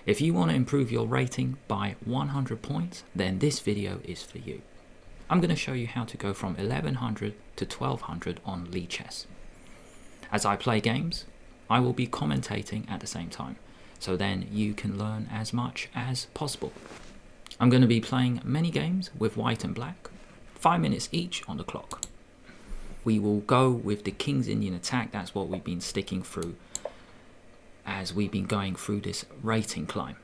If you want to improve your rating by 100 points, then this video is for you. I'm going to show you how to go from 1100 to 1200 on Lichess. As I play games, I will be commentating at the same time, so then you can learn as much as possible. I'm going to be playing many games with white and black, 5 minutes each on the clock. We will go with the King's Indian attack. That's what we've been sticking through as we've been going through this rating climb.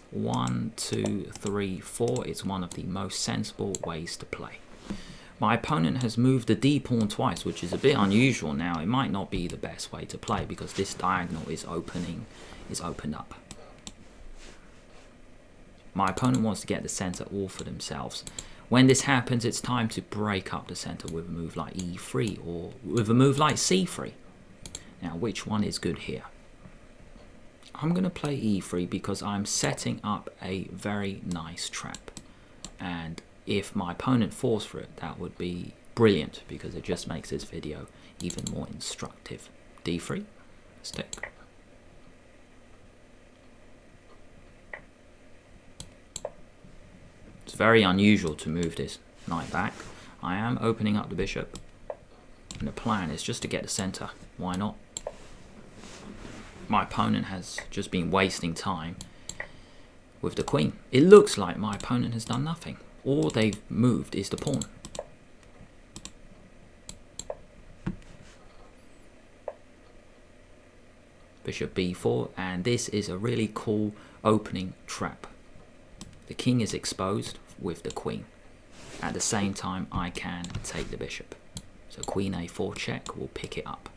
One, two, three, four. It's one of the most sensible ways to play. My opponent has moved the D pawn twice, which is a bit unusual now. It might not be the best way to play because this diagonal is opened up. My opponent wants to get the center all for themselves. When this happens, it's time to break up the center with a move like E3 or with a move like C3. Now, which one is good here? I'm going to play E3 because I'm setting up a very nice trap. And if my opponent falls for it, that would be brilliant because it just makes this video even more instructive. D3, stick. It's very unusual to move this knight back. I am opening up the bishop, and the plan is just to get the center. Why not? My opponent has just been wasting time with the queen. It looks like my opponent has done nothing. All they've moved is the pawn. Bishop b4, and this is a really cool opening trap. The king is exposed with the queen. At the same time, I can take the bishop. So queen a4 check will pick it up.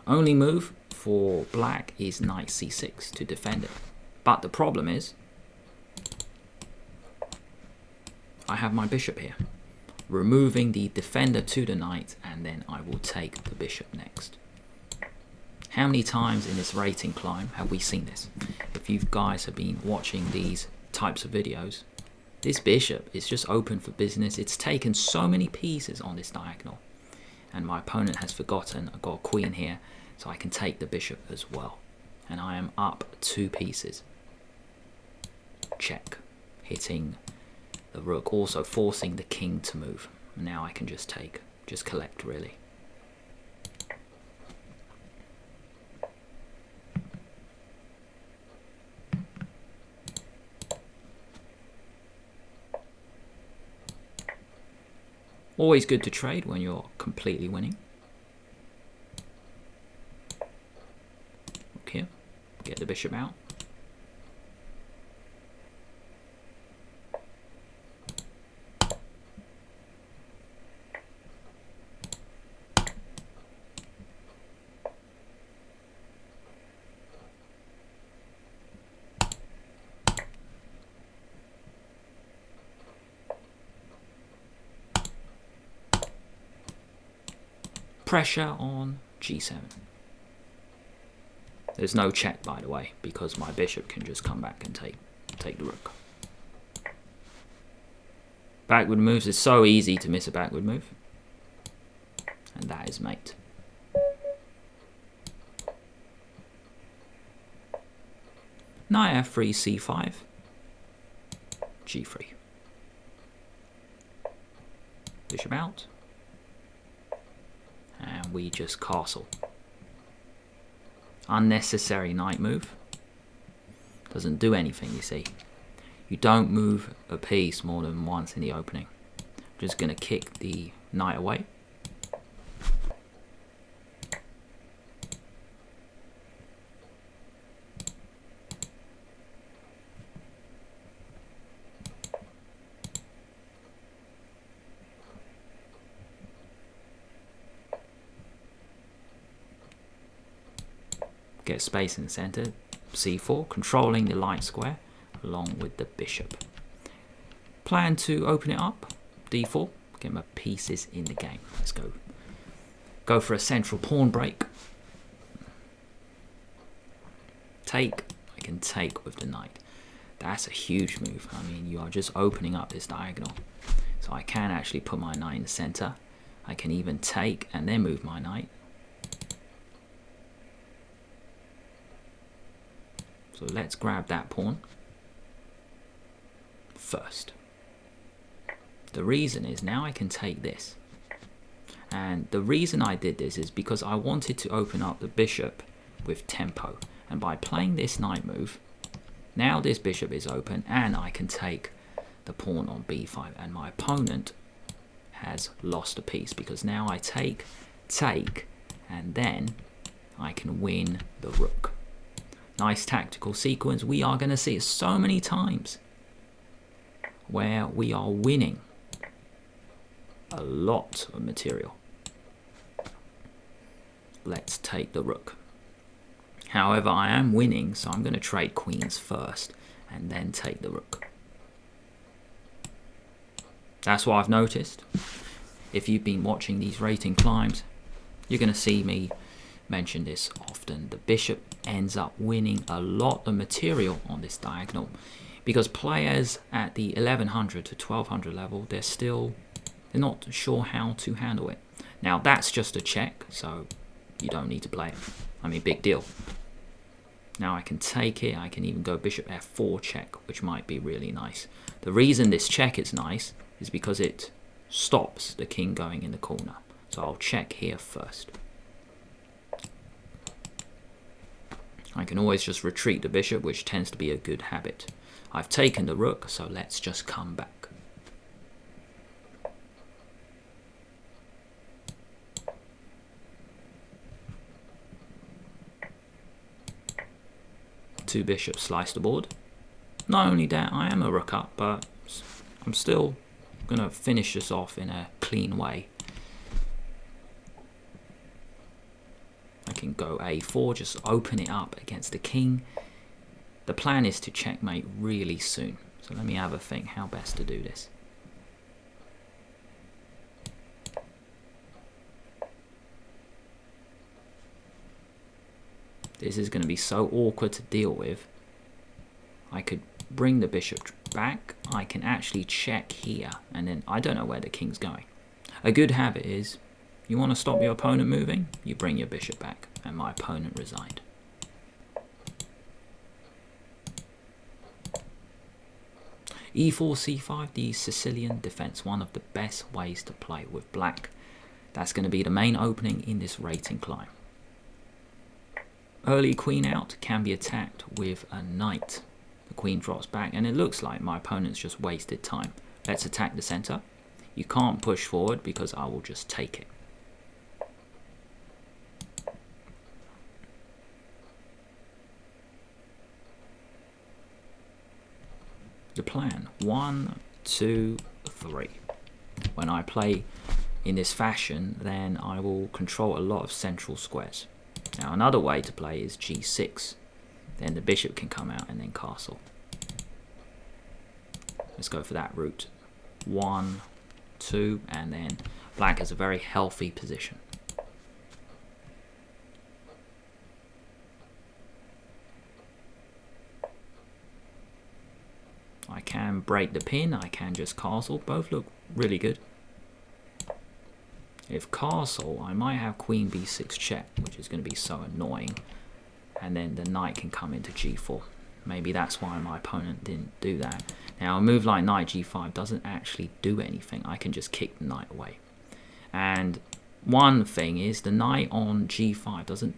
Only move for black is knight c6 to defend it. But the problem is, I have my bishop here, removing the defender to the knight, and then I will take the bishop next. How many times in this rating climb have we seen this? If you guys have been watching these types of videos, this bishop is just open for business. It's taken so many pieces on this diagonal, and my opponent has forgotten I've got a queen here, so I can take the bishop as well, and I am up 2 pieces. Check, hitting the rook, also forcing the king to move. Now I can just take, just collect really. Always good to trade when you're completely winning. Look here, get the bishop out. Pressure on g7. There's no check, by the way, because my bishop can just come back and take the rook. Backward moves is so easy to miss a backward move, and that is mate. Knight f3, c5, g3. Bishop out. And we just castle. Unnecessary knight move. Doesn't do anything, you see. You don't move a piece more than once in the opening. I'm just going to kick the knight away. Get space in the center, c4, controlling the light square along with the bishop. Plan to open it up, d4, get my pieces in the game. Let's go. Go for a central pawn break. Take, I can take with the knight. That's a huge move. I mean, you are just opening up this diagonal. So I can actually put my knight in the center. I can even take and then move my knight. So let's grab that pawn first. The reason is now I can take this. And the reason I did this is because I wanted to open up the bishop with tempo. And by playing this knight move, now this bishop is open and I can take the pawn on b5. And my opponent has lost a piece because now I take, and then I can win the rook. Nice tactical sequence. We are going to see it so many times where we are winning a lot of material. Let's take the rook. However, I am winning, so I'm going to trade queens first and then take the rook. That's what I've noticed. If you've been watching these rating climbs, you're going to see me mention this often. The bishop ends up winning a lot of material on this diagonal because players at the 1100 to 1200 level, they're not sure how to handle it. Now that's just a check, so you don't need to play it. I mean, big deal. Now I can take it. I can even go bishop f4 check, which might be really nice. The reason this check is nice is because it stops the king going in the corner. So I'll check here first. I can always just retreat the bishop, which tends to be a good habit. I've taken the rook, so let's just come back. Two bishops slice the board. Not only that, I am a rook up, but I'm still going to finish this off in a clean way. I can go a4, just open it up against the king. The plan is to checkmate really soon. So let me have a think how best to do this. This is going to be so awkward to deal with. I could bring the bishop back. I can actually check here, and then I don't know where the king's going. A good habit is, you want to stop your opponent moving, you bring your bishop back, and my opponent resigned. e4, c5, the Sicilian defense, one of the best ways to play with black. That's going to be the main opening in this rating climb. Early queen out can be attacked with a knight. The queen drops back, and it looks like my opponent's just wasted time. Let's attack the center. You can't push forward because I will just take it. The plan, 1, 2, 3. When I play in this fashion, then I will control a lot of central squares. Now another way to play is g6. Then the bishop can come out and then castle. Let's go for that route. 1, 2, and then black has a very healthy position. I can break the pin, I can just castle. Both look really good. If castle, I might have queen b6 check, which is going to be so annoying. And then the knight can come into g4. Maybe that's why my opponent didn't do that. Now a move like knight g5 doesn't actually do anything. I can just kick the knight away. And one thing is the knight on g5 doesn't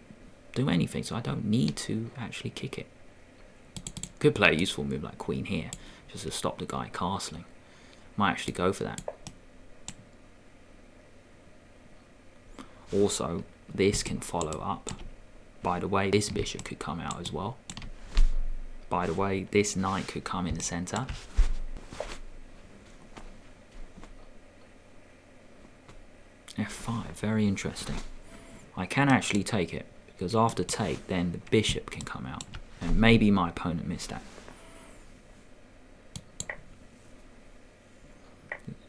do anything, so I don't need to actually kick it. Could play a useful move like queen here, just to stop the guy castling. Might actually go for that. Also, this can follow up. By the way, this bishop could come out as well. By the way, this knight could come in the center. f5, very interesting. I can actually take it, because after take, then the bishop can come out. And maybe my opponent missed that.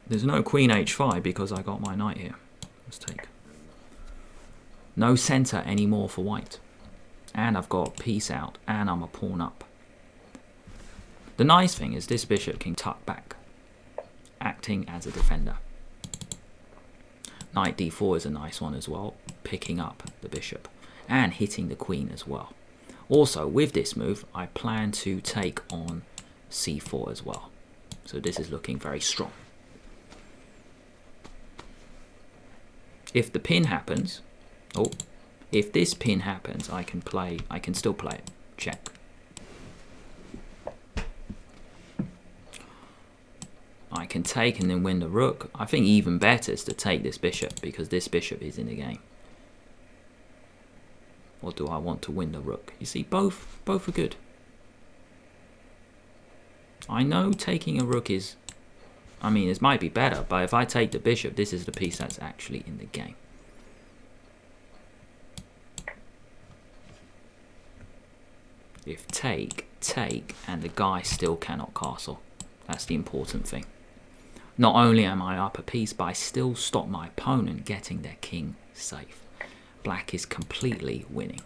There's no queen h5 because I got my knight here. Let's take. No center anymore for white. And I've got piece out, and I'm a pawn up. The nice thing is this bishop can tuck back, acting as a defender. Knight d4 is a nice one as well, picking up the bishop and hitting the queen as well. Also, with this move, I plan to take on c4 as well. So this is looking very strong. If the pin happens, if this pin happens, I can still play it. Check. I can take and then win the rook. I think even better is to take this bishop because this bishop is in the game. Or do I want to win the rook? You see, both are good. I know taking a rook is, I mean, it might be better, but if I take the bishop, this is the piece that's actually in the game. If take, and the guy still cannot castle. That's the important thing. Not only am I up a piece, but I still stop my opponent getting their king safe. Black is completely winning.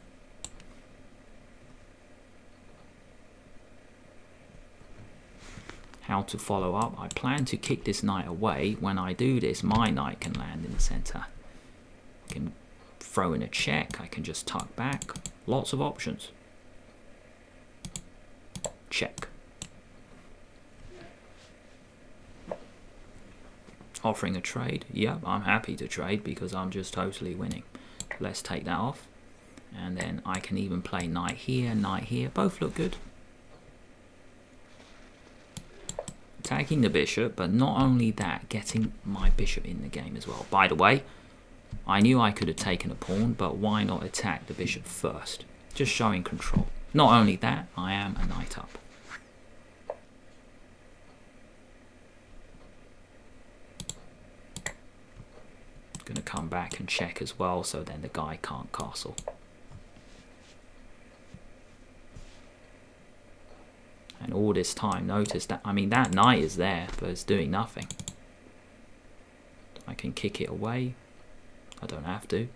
How to follow up? I plan to kick this knight away. When I do this, my knight can land in the center. I can throw in a check. I can just tuck back. Lots of options. Check. Offering a trade. Yep, I'm happy to trade because I'm just totally winning. Let's take that off. And then I can even play knight here, knight here. Both look good. Attacking the bishop, but not only that, getting my bishop in the game as well. By the way, I knew I could have taken a pawn, but why not attack the bishop first? Just showing control. Not only that, I am a knight up. Going to come back and check as well, so then the guy can't castle. And all this time, notice that, I mean, that knight is there, but it's doing nothing. I can kick it away. I don't have to.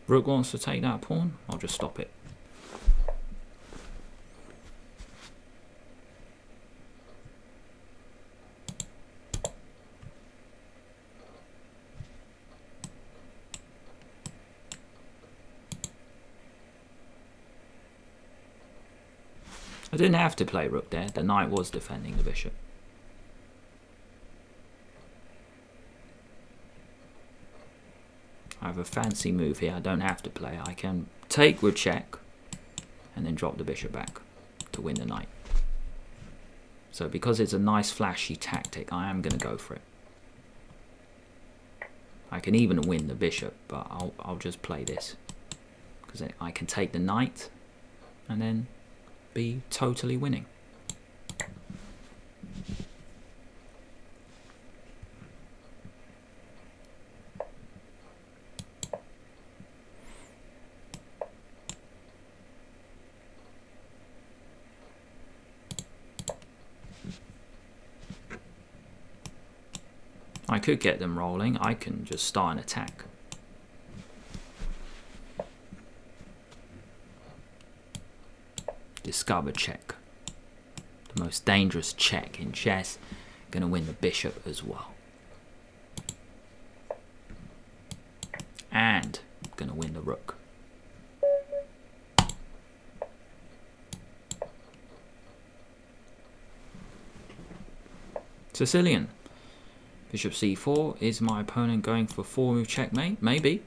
Rook wants to take that pawn. I'll just stop it. I didn't have to play rook there. The knight was defending the bishop. I have a fancy move here. I don't have to play. I can take with check and then drop the bishop back to win the knight. So because it's a nice flashy tactic, I am going to go for it. I can even win the bishop, but I'll just play this because I can take the knight and then be totally winning. I could get them rolling. I can just start an attack. Discover check. The most dangerous check in chess. Gonna win the bishop as well. And gonna win the rook. Sicilian. Bishop c4. Is my opponent going for 4-move checkmate? Maybe.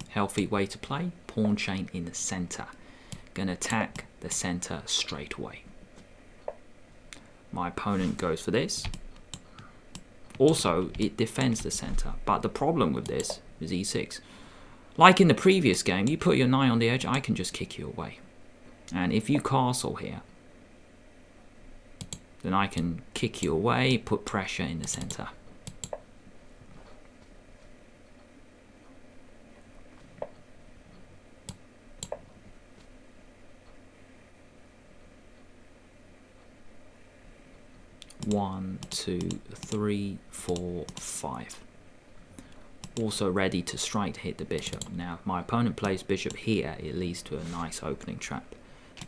Healthy way to play. Pawn chain in the center. Gonna attack the center straight away. My opponent goes for this. Also, it defends the center. But the problem with this is e6. Like in the previous game, you put your knight on the edge, I can just kick you away. And if you castle here, then I can kick you away, put pressure in the center. One, two, three, four, five. also ready to strike to hit the bishop. Now if my opponent plays bishop here, it leads to a nice opening trap.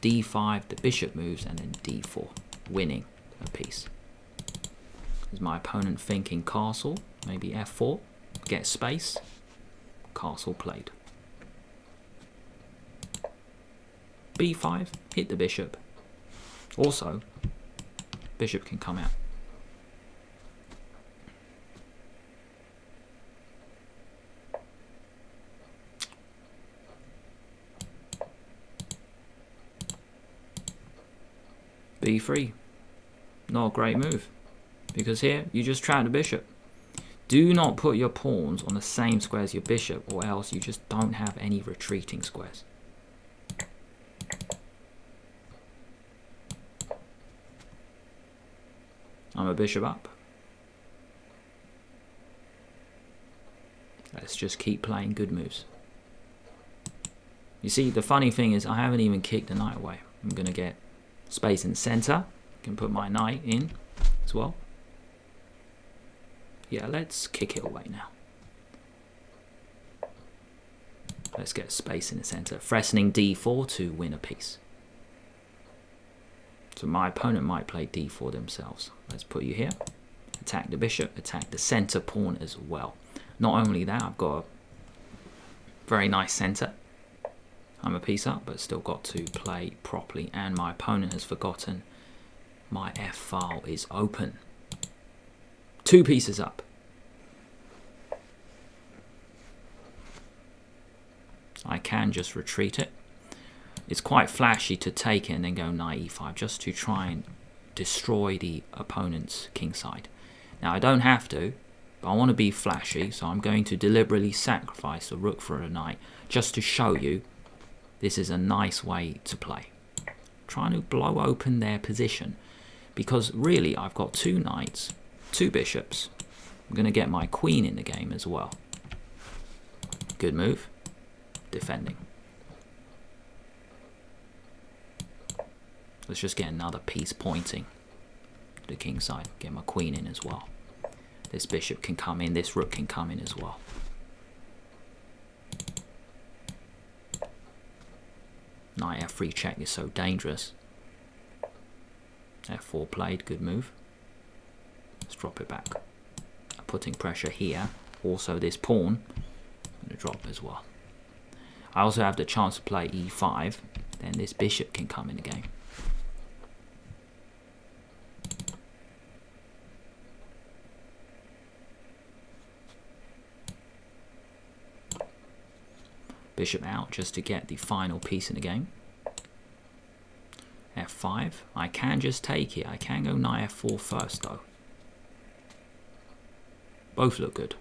d5, the bishop moves, and then d4, winning a piece. Is my opponent thinking castle? Maybe f4, get space, castle played. b5, hit the bishop. Also, bishop can come out. b3, not a great move, because here you just trap the bishop. Do not put your pawns on the same square as your bishop, or else you just don't have any retreating squares. I'm a bishop up. Let's just keep playing good moves. You see, the funny thing is I haven't even kicked the knight away. I'm going to get space in the center. Can put my knight in as well. Yeah, let's kick it away now. Let's get space in the center. Threatening d4 to win a piece. So my opponent might play d4 themselves. Let's put you here. Attack the bishop, attack the center pawn as well. Not only that, I've got a very nice center. I'm a piece up, but still got to play properly. And my opponent has forgotten my f file is open. 2 pieces up. I can just retreat it. It's quite flashy to take it and then go knight e5 just to try and destroy the opponent's kingside. Now I don't have to, but I want to be flashy, so I'm going to deliberately sacrifice the rook for a knight just to show you this is a nice way to play. Trying to blow open their position, because really I've got 2 knights, 2 bishops. I'm going to get my queen in the game as well. Good move. Defending. Let's just get another piece pointing to the king side. Get my queen in as well. This bishop can come in, this rook can come in as well. Knight f3 check is so dangerous. f4 played, good move. Let's drop it back. Putting pressure here. Also this pawn, I'm going to drop as well. I also have the chance to play e5, then this bishop can come in the game. Bishop out just to get the final piece in the game. f5, I can just take it. I can go knight f4 first though. Both look good.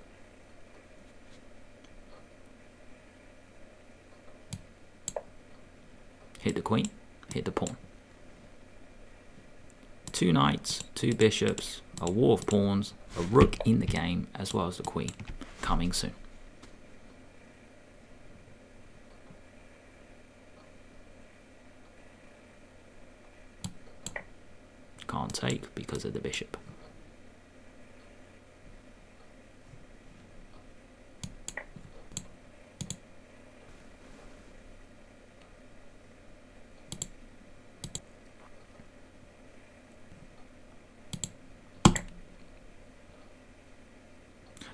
Hit the queen, hit the pawn. 2 knights, 2 bishops, a war of pawns, a rook in the game, as well as the queen coming soon. Can't take because of the bishop.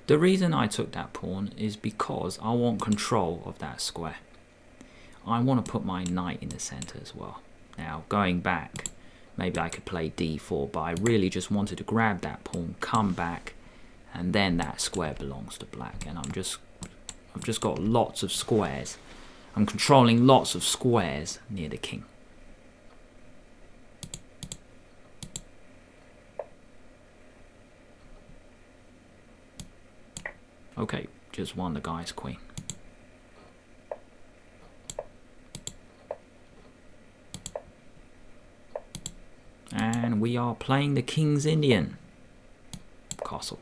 The reason I took that pawn is because I want control of that square. I want to put my knight in the center as well. Now going back, maybe I could play d4, but I really just wanted to grab that pawn, come back, and then that square belongs to black. And I've just got lots of squares. I'm controlling lots of squares near the king. Okay, just won the guy's queen. And we are playing the King's Indian castle.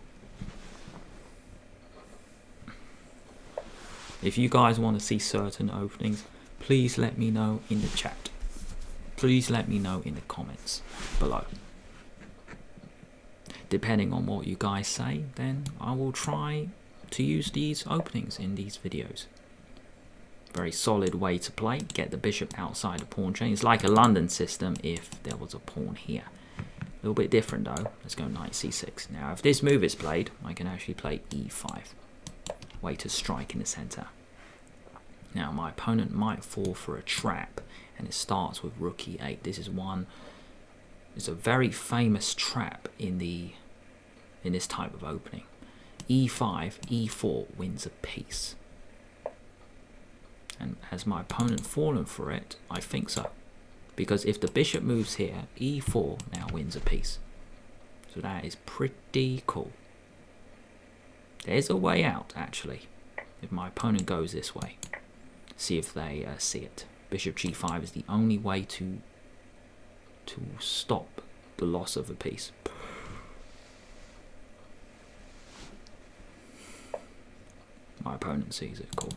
If you guys want to see certain openings, please let me know in the chat. Please let me know in the comments below. Depending on what you guys say, then I will try to use these openings in these videos. Very solid way to play. Get the bishop outside the pawn chain. It's like a London system if there was a pawn here. A little bit different though. Let's go knight c6. Now if this move is played, I can actually play e5. Way to strike in the center. Now my opponent might fall for a trap, and it starts with rook e8. This is it's a very famous trap in this type of opening. e5, e4 wins a piece. And has my opponent fallen for it? I think so. Because if the bishop moves here, e4 now wins a piece. So that is pretty cool. There's a way out, actually, if my opponent goes this way. See if they see it. Bishop g5 is the only way to stop the loss of a piece. My opponent sees it, cool.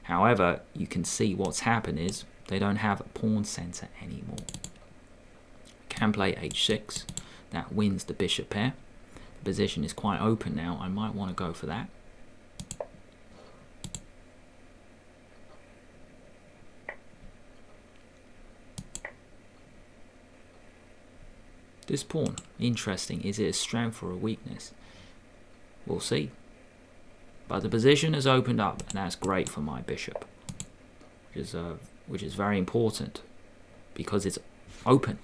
However, you can see what's happened is they don't have a pawn center anymore. Can play h6. That wins the bishop pair. The position is quite open now. I might want to go for that. This pawn, interesting. Is it a strength or a weakness? We'll see. But the position has opened up, and that's great for my bishop, which is very important because it's open.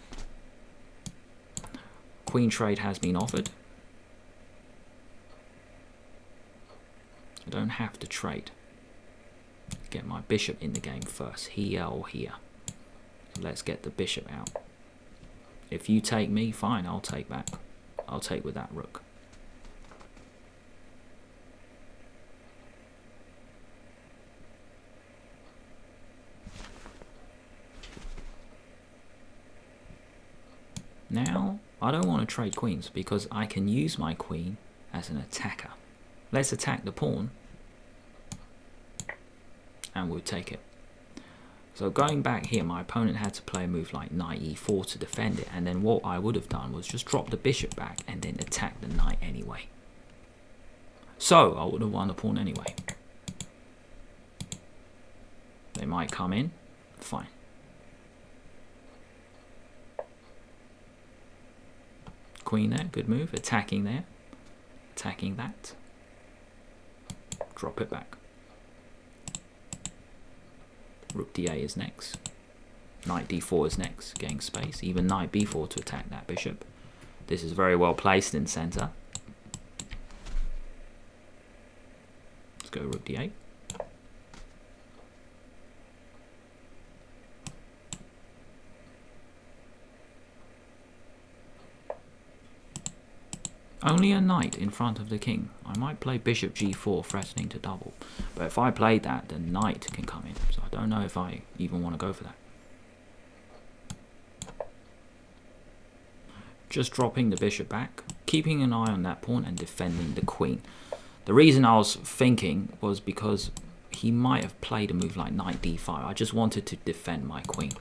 Queen trade has been offered. I don't have to trade. Get my bishop in the game first, here or here. So let's get the bishop out. If you take me, fine, I'll take back. I'll take with that rook. Now, I don't want to trade queens because I can use my queen as an attacker. Let's attack the pawn and we'll take it. So going back here, my opponent had to play a move like knight e4 to defend it, and then what I would have done was just drop the bishop back and then attack the knight anyway. So I would have won the pawn anyway. They might come in, fine. Queen there, good move. Attacking there, attacking that. Drop it back. Rook d8 is next. Knight d4 is next, getting space. Even knight b4 to attack that bishop. This is very well placed in center. Let's go rook d8. Only a knight in front of the king. I might play bishop g4, threatening to double. But if I play that, the knight can come in. So I don't know if I even want to go for that. Just dropping the bishop back, keeping an eye on that pawn and defending the queen. The reason I was thinking was because he might have played a move like knight d5. I just wanted to defend my queen.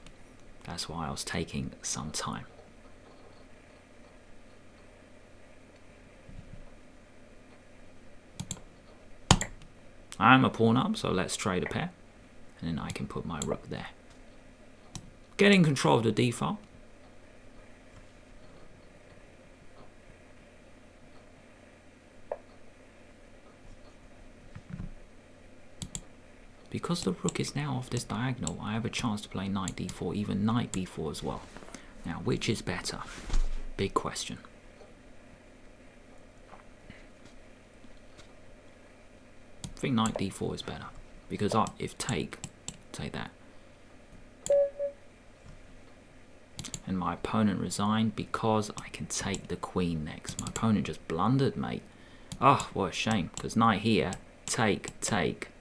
That's why I was taking some time. I'm a pawn up, so let's trade a pair. And then I can put my rook there. Getting control of the d file. Because the rook is now off this diagonal, I have a chance to play knight d4, even knight b4 as well. Now, which is better? Big question. I think knight d4 is better, because if take that. And my opponent resigned because I can take the queen next. My opponent just blundered, mate. Oh, what a shame, because knight here, take,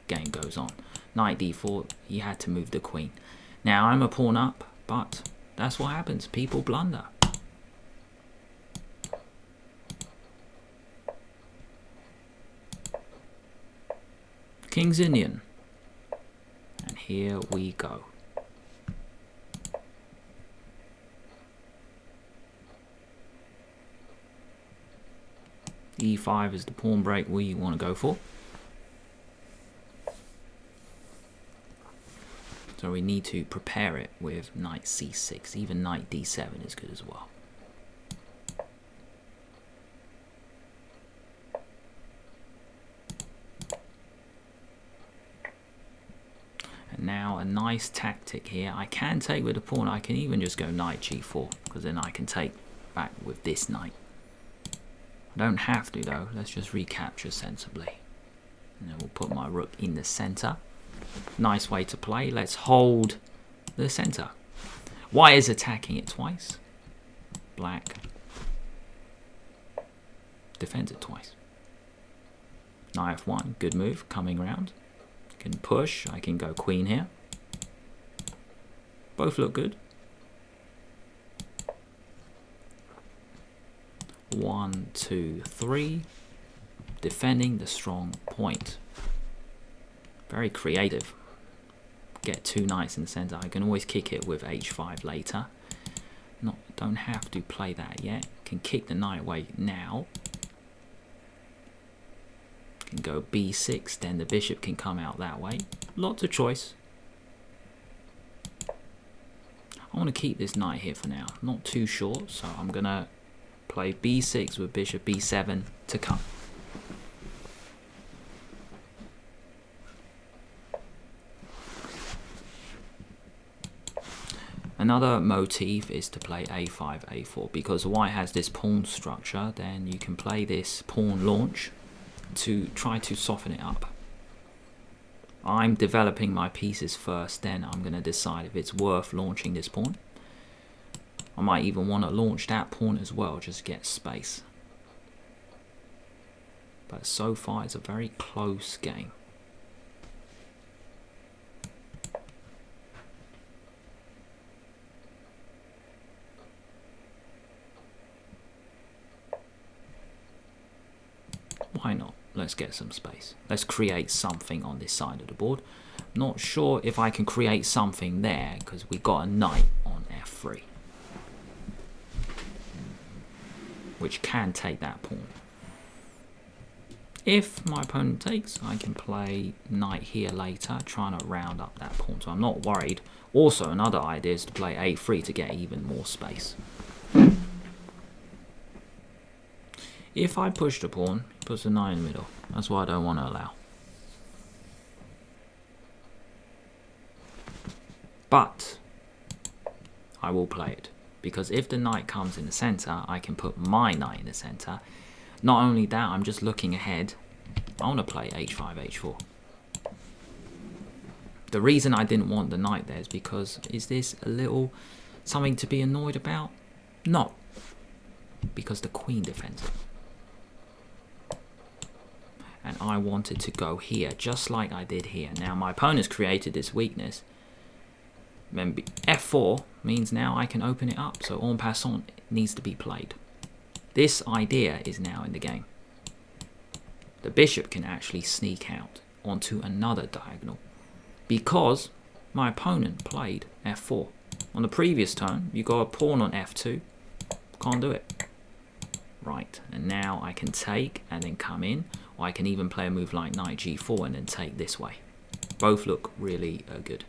game goes on. Knight d4, he had to move the queen. Now I'm a pawn up, but that's what happens, people blunder. King's Indian, and here we go. E5 is the pawn break we want to go for. So we need to prepare it with knight c6. Even knight d7 is good as well. And now a nice tactic here. I can take with the pawn. I can even just go knight g4, because then I can take back with this knight. I don't have to though. Let's just recapture sensibly. And then we'll put my rook in the center. Nice way to play. Let's hold the center. White is attacking it twice. Black defends it twice. Knight f1, good move, coming round. Can push, I can go queen here. Both look good. 1, 2, 3. Defending the strong point. Very creative. Get two knights in the center. I can always kick it with h5 later. Don't have to play that yet. Can kick the knight away now. Can go b6, then the bishop can come out that way. Lots of choice. I want to keep this knight here for now. Not too short, so I'm going to play b6 with bishop b7 to come. Another motif is to play a5, a4, because white has this pawn structure. Then you can play this pawn launch to try to soften it up. I'm developing my pieces first, then I'm going to decide if it's worth launching this pawn. I might even want to launch that pawn as well, just get space. But so far it's a very close game. Why not? Let's get some space. Let's create something on this side of the board. Not sure if I can create something there, because we got a knight on f3, which can take that pawn. If my opponent takes, I can play knight here later, trying to round up that pawn, so I'm not worried. Also, another idea is to play a3 to get even more space. If I push the pawn, he puts a knight in the middle. That's what I don't want to allow. But I will play it, because if the knight comes in the center, I can put my knight in the center. Not only that, I'm just looking ahead. I want to play h5, h4. The reason I didn't want the knight there is because, is this a little something to be annoyed about? No, because the queen defends it. And I wanted to go here, just like I did here. Now my opponent's created this weakness. Remember, f4 means now I can open it up, so en passant needs to be played. This idea is now in the game. The bishop can actually sneak out onto another diagonal, because my opponent played f4. On the previous turn, you got a pawn on f2, can't do it. Right, and now I can take and then come in, or I can even play a move like knight g4 and then take this way. Both look really good.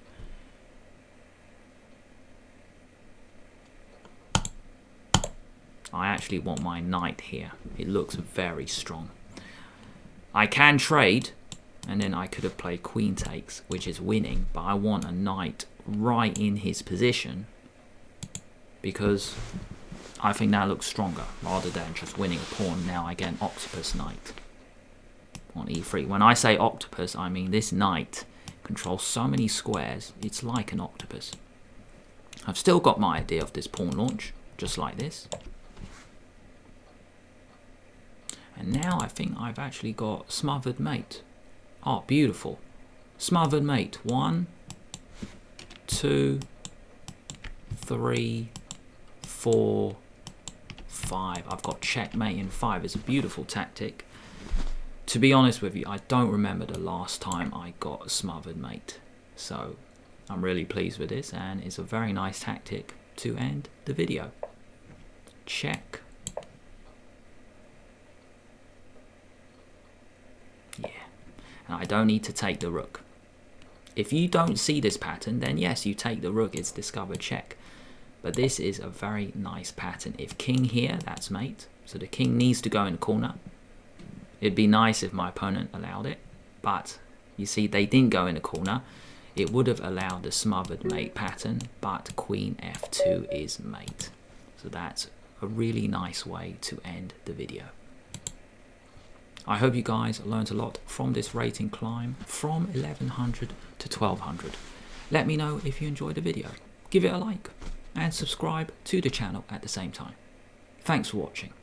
I actually want my knight here. It looks very strong. I can trade, and then I could have played queen takes, which is winning, but I want a knight right in his position, because I think that looks stronger, rather than just winning a pawn. Now I get an octopus knight on e3. When I say octopus, I mean this knight controls so many squares, it's like an octopus. I've still got my idea of this pawn launch, just like this. And now I think I've actually got smothered mate. Oh, beautiful. Smothered mate. 1, 2, 3, 4, 5. I've got checkmate in 5. It's a beautiful tactic. To be honest with you, I don't remember the last time I got a smothered mate. So I'm really pleased with this, and it's a very nice tactic to end the video. Check. Yeah. And I don't need to take the rook. If you don't see this pattern, then yes, you take the rook, it's discovered check. But this is a very nice pattern. If king here, that's mate. So the king needs to go in the corner. It'd be nice if my opponent allowed it, but you see they didn't go in the corner. It would have allowed the smothered mate pattern, but queen f2 is mate. So that's a really nice way to end the video. I hope you guys learned a lot from this rating climb from 1100 to 1200. Let me know if you enjoyed the video. Give it a like and subscribe to the channel at the same time. Thanks for watching.